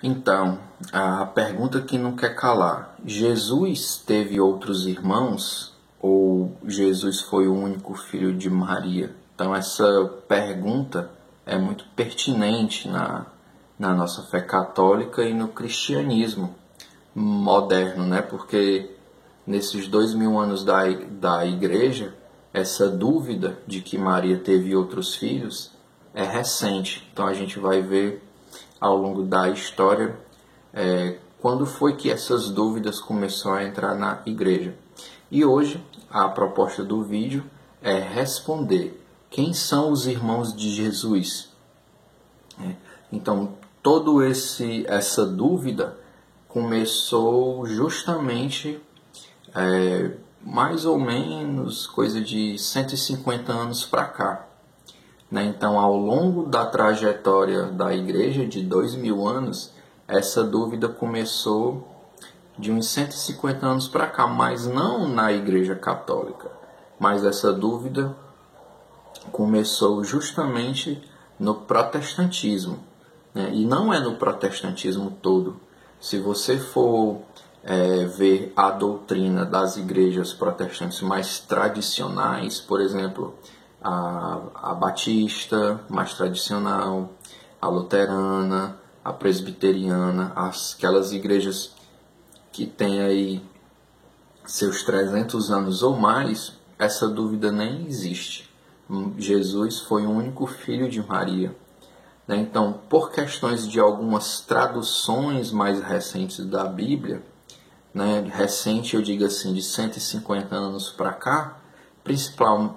Então, a pergunta que não quer calar: Jesus teve outros irmãos ou Jesus foi o único filho de Maria? Então, essa pergunta é muito pertinente na nossa fé católica e no cristianismo moderno, né? Porque nesses 2000 anos da igreja, essa dúvida de que Maria teve outros filhos é recente. Então, a gente vai ver ao longo da história quando foi que essas dúvidas começaram a entrar na igreja. E hoje a proposta do vídeo é responder: quem são os irmãos de Jesus? Então, essa dúvida começou justamente mais ou menos coisa de 150 anos para cá. Então, ao longo da trajetória da igreja de 2000 anos, essa dúvida começou de uns 150 anos para cá, mas não na igreja católica. Mas essa dúvida começou justamente no protestantismo, né? E não é no protestantismo todo. Se você for ver a doutrina das igrejas protestantes mais tradicionais, por exemplo, a batista, mais tradicional, a luterana, a presbiteriana, aquelas igrejas que têm aí seus 300 anos ou mais, essa dúvida nem existe. Jesus foi o único filho de Maria. Então, por questões de algumas traduções mais recentes da Bíblia, recente eu digo assim, de 150 anos para cá,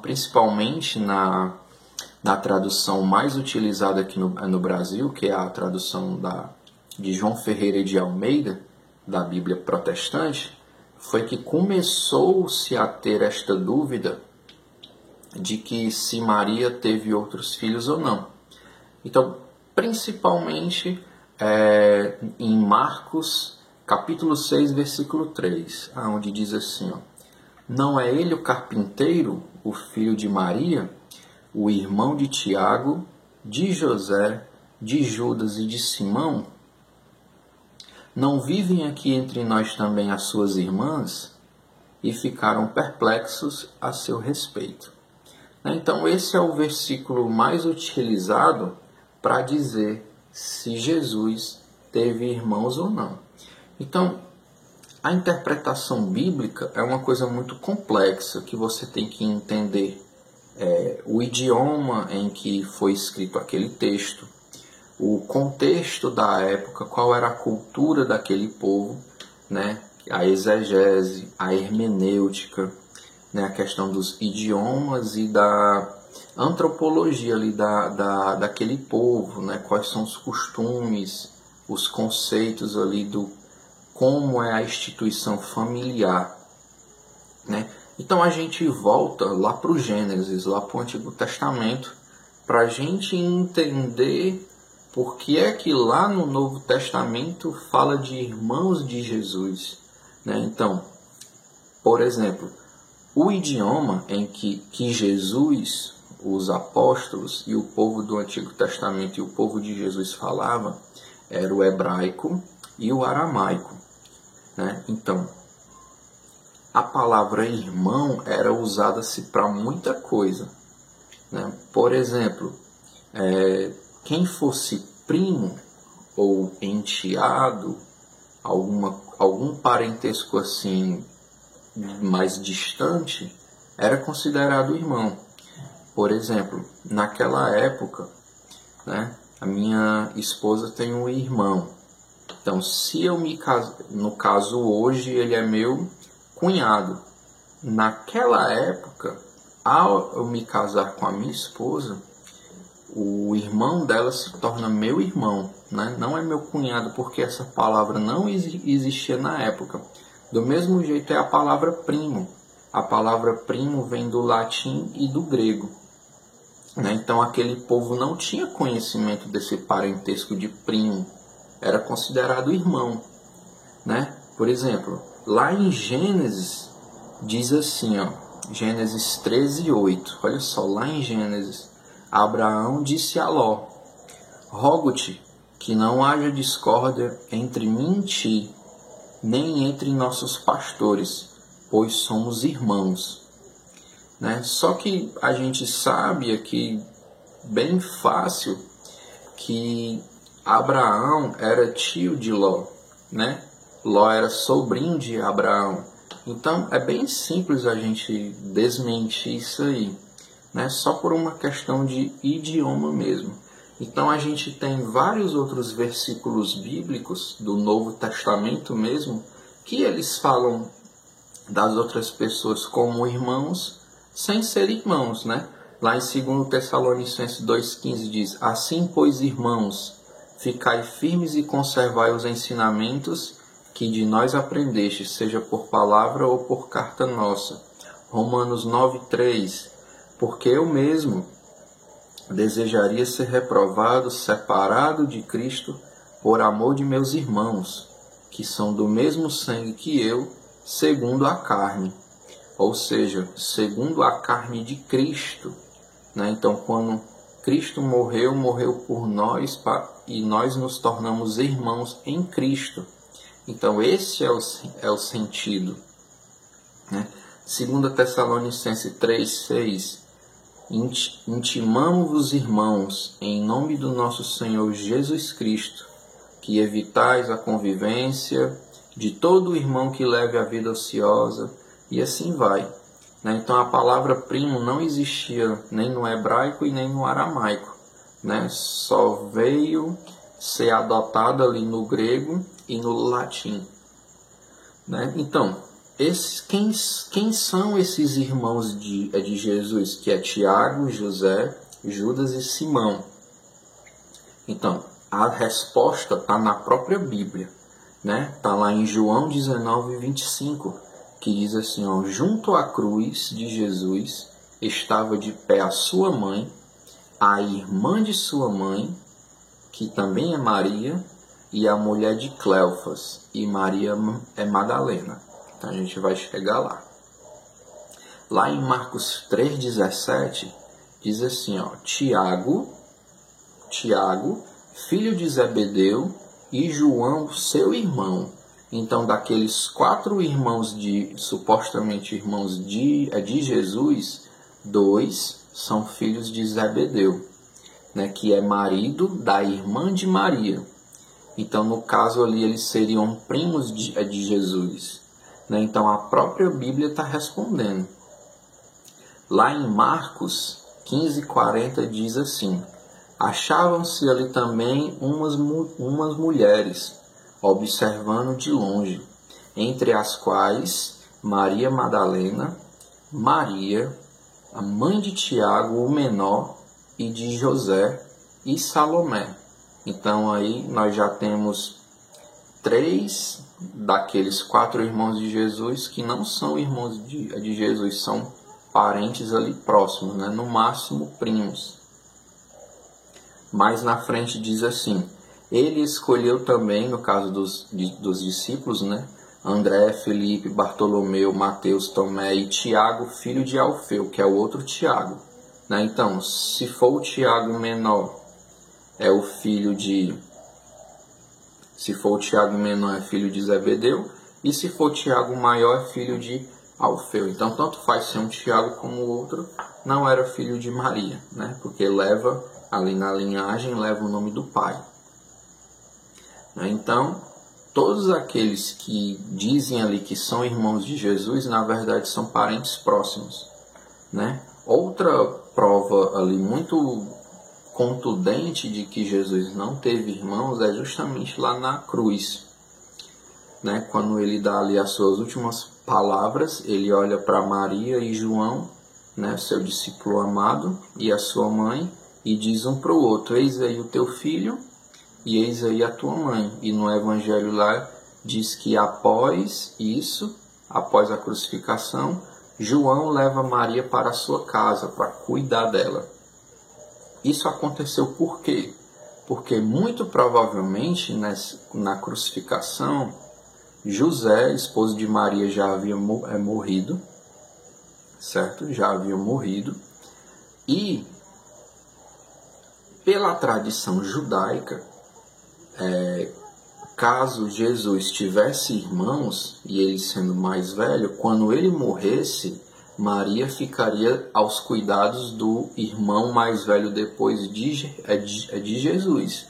principalmente na tradução mais utilizada aqui no Brasil, que é a tradução de João Ferreira de Almeida, da Bíblia protestante, foi que começou-se a ter esta dúvida de que se Maria teve outros filhos ou não. Então, principalmente em Marcos, capítulo 6, versículo 3, onde diz assim: não é ele o carpinteiro, o filho de Maria, o irmão de Tiago, de José, de Judas e de Simão? Não vivem aqui entre nós também as suas irmãs? E ficaram perplexos a seu respeito. Então, esse é o versículo mais utilizado para dizer se Jesus teve irmãos ou não. Então, a interpretação bíblica é uma coisa muito complexa, que você tem que entender o idioma em que foi escrito aquele texto, o contexto da época, qual era a cultura daquele povo, a exegese, a hermenêutica, a questão dos idiomas e da antropologia ali daquele povo, quais são os costumes, os conceitos ali do como é a instituição familiar, Então a gente volta lá para o Gênesis, lá para o Antigo Testamento, para a gente entender por que é que lá no Novo Testamento fala de irmãos de Jesus. Então, por exemplo, o idioma em que Jesus, os apóstolos e o povo do Antigo Testamento e o povo de Jesus falavam era o hebraico e o aramaico. Então, a palavra irmão era usada-se para muita coisa. Por exemplo, quem fosse primo ou enteado, algum parentesco assim mais distante, era considerado irmão. Por exemplo, naquela época, a minha esposa tem um irmão. Então, se eu me caso, no caso hoje, ele é meu cunhado. Naquela época, ao eu me casar com a minha esposa, o irmão dela se torna meu irmão, Não é meu cunhado, porque essa palavra não existia na época. Do mesmo jeito é a palavra primo. A palavra primo vem do latim e do grego. Então aquele povo não tinha conhecimento desse parentesco de primo. Era considerado irmão. Por exemplo, lá em Gênesis, diz assim, Gênesis 13, 8. Olha só, lá em Gênesis, Abraão disse a Ló: rogo-te que não haja discórdia entre mim e ti, nem entre nossos pastores, pois somos irmãos. Né? Só que a gente sabe aqui, bem fácil, que Abraão era tio de Ló, né? Ló era sobrinho de Abraão. Então é bem simples a gente desmentir isso aí, né? Só por uma questão de idioma mesmo. Então a gente tem vários outros versículos bíblicos do Novo Testamento mesmo, que eles falam das outras pessoas como irmãos, sem ser irmãos, né? Lá em 2 Tessalonicenses 2,15 diz: assim, pois, irmãos, ficai firmes e conservai os ensinamentos que de nós aprendestes, seja por palavra ou por carta nossa. Romanos 9,3: porque eu mesmo desejaria ser reprovado, separado de Cristo, por amor de meus irmãos, que são do mesmo sangue que eu, segundo a carne. Ou seja, segundo a carne de Cristo. Né? Então, quando Cristo morreu, morreu por nós e nós nos tornamos irmãos em Cristo. Então, esse é o sentido. Né? 2 Tessalonicenses 3,6: intimamo-vos, irmãos, em nome do nosso Senhor Jesus Cristo, que evitais a convivência de todo irmão que leve a vida ociosa, e assim vai. Né? Então a palavra primo não existia nem no hebraico e nem no aramaico. Né? Só veio ser adotada ali no grego e no latim. Né? Então, quem são esses irmãos de Jesus? Que é Tiago, José, Judas e Simão. Então, a resposta está na própria Bíblia. Né? Está lá em João 19:25. Que diz assim, ó: junto à cruz de Jesus estava de pé a sua mãe, a irmã de sua mãe, que também é Maria, e a mulher de Cleofas, e Maria é Madalena. Então a gente vai chegar lá. Lá em Marcos 3,17, diz assim, ó: Tiago, filho de Zebedeu, e João, seu irmão. Então, daqueles 4 irmãos, supostamente irmãos de Jesus, 2 são filhos de Zebedeu, né, que é marido da irmã de Maria. Então, no caso ali, eles seriam primos de Jesus. Né? Então, a própria Bíblia está respondendo. Lá em Marcos 15:40 diz assim: achavam-se ali também umas mulheres, observando de longe, entre as quais Maria Madalena, Maria, a mãe de Tiago, o menor, e de José, e Salomé. Então aí nós já temos 3 daqueles 4 irmãos de Jesus que não são irmãos de Jesus, são parentes ali próximos, né? No máximo primos. Mais na frente diz assim: ele escolheu também, no caso dos discípulos, né, André, Felipe, Bartolomeu, Mateus, Tomé e Tiago, filho de Alfeu, que é o outro Tiago. Né? Então, se for o Tiago menor, é o filho de... Se for o Tiago menor, é filho de Zebedeu. E se for o Tiago maior, é filho de Alfeu. Então, tanto faz ser um Tiago como o outro, não era filho de Maria, né? Porque leva, ali na linhagem, leva o nome do pai. Então, todos aqueles que dizem ali que são irmãos de Jesus, na verdade são parentes próximos. Né? Outra prova ali muito contundente de que Jesus não teve irmãos é justamente lá na cruz. Né? Quando ele dá ali as suas últimas palavras, ele olha para Maria e João, né, seu discípulo amado, e a sua mãe, e diz um para o outro: eis aí o teu filho, e eis aí a tua mãe. E no evangelho lá diz que após isso, após a crucificação, João leva Maria para a sua casa para cuidar dela. Isso aconteceu por quê? Porque muito provavelmente na crucificação, José, esposo de Maria, já havia morrido, certo? Já havia morrido. E pela tradição judaica, caso Jesus tivesse irmãos, e ele sendo mais velho, quando ele morresse, Maria ficaria aos cuidados do irmão mais velho depois de Jesus.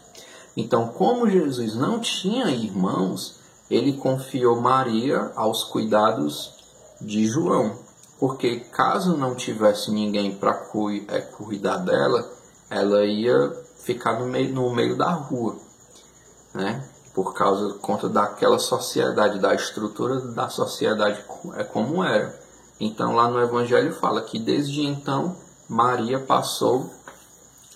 Então, como Jesus não tinha irmãos, ele confiou Maria aos cuidados de João. Porque caso não tivesse ninguém para cuidar dela, ela ia ficar no meio da rua, né? Por conta daquela sociedade, da estrutura da sociedade como era. Então lá no Evangelho fala que desde então Maria passou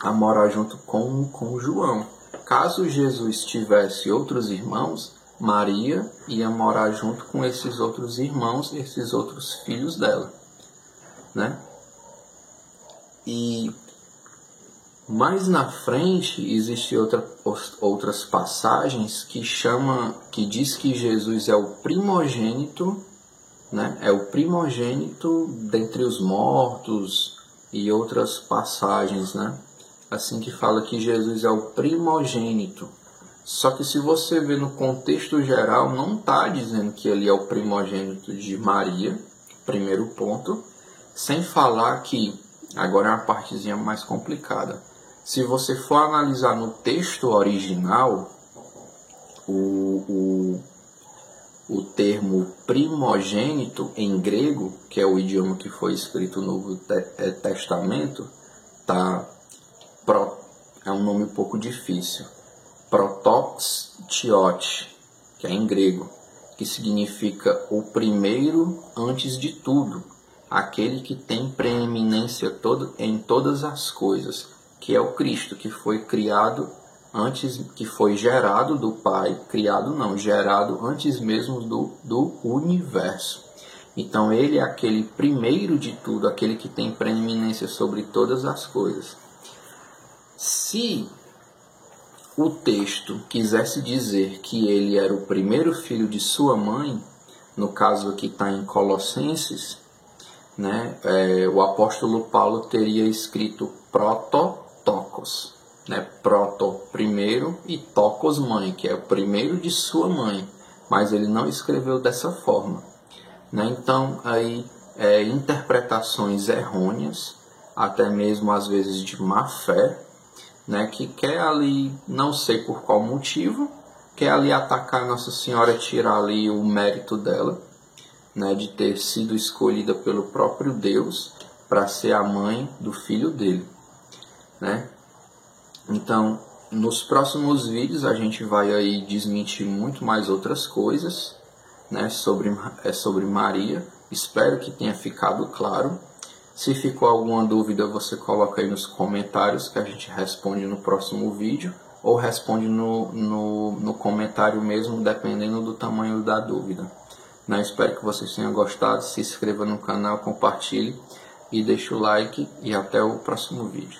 a morar junto com João. Caso Jesus tivesse outros irmãos, Maria ia morar junto com esses outros irmãos, esses outros filhos dela, né? E mais na frente existem outras passagens que diz que Jesus é o primogênito, né? É o primogênito dentre os mortos, e outras passagens, né? Assim que fala que Jesus é o primogênito. Só que se você ver no contexto geral, não está dizendo que ele é o primogênito de Maria, primeiro ponto, sem falar que, agora é uma partezinha mais complicada, se você for analisar no texto original, o termo primogênito em grego, que é o idioma que foi escrito no Novo Testamento, é um nome um pouco difícil. Protostiot, que é em grego, que significa o primeiro antes de tudo, aquele que tem preeminência em todas as coisas, que é o Cristo, que foi criado antes, que foi gerado do Pai, gerado antes mesmo do universo. Então ele é aquele primeiro de tudo, aquele que tem preeminência sobre todas as coisas. Se o texto quisesse dizer que ele era o primeiro filho de sua mãe, no caso aqui está em Colossenses, né, o apóstolo Paulo teria escrito prototokos, né, proto, primeiro, e tokos, mãe, que é o primeiro de sua mãe, mas ele não escreveu dessa forma, né? Então, aí, interpretações errôneas, até mesmo às vezes de má fé, né, que quer ali, não sei por qual motivo, quer ali atacar Nossa Senhora, tirar ali o mérito dela, né, de ter sido escolhida pelo próprio Deus para ser a mãe do filho dele, né? Então, nos próximos vídeos a gente vai aí desmentir muito mais outras coisas, né, sobre Maria. Espero que tenha ficado claro. Se ficou alguma dúvida, você coloca aí nos comentários que a gente responde no próximo vídeo, ou responde no comentário mesmo, dependendo do tamanho da dúvida. Espero que vocês tenham gostado. Se inscreva no canal, compartilhe e deixe o like, e até o próximo vídeo.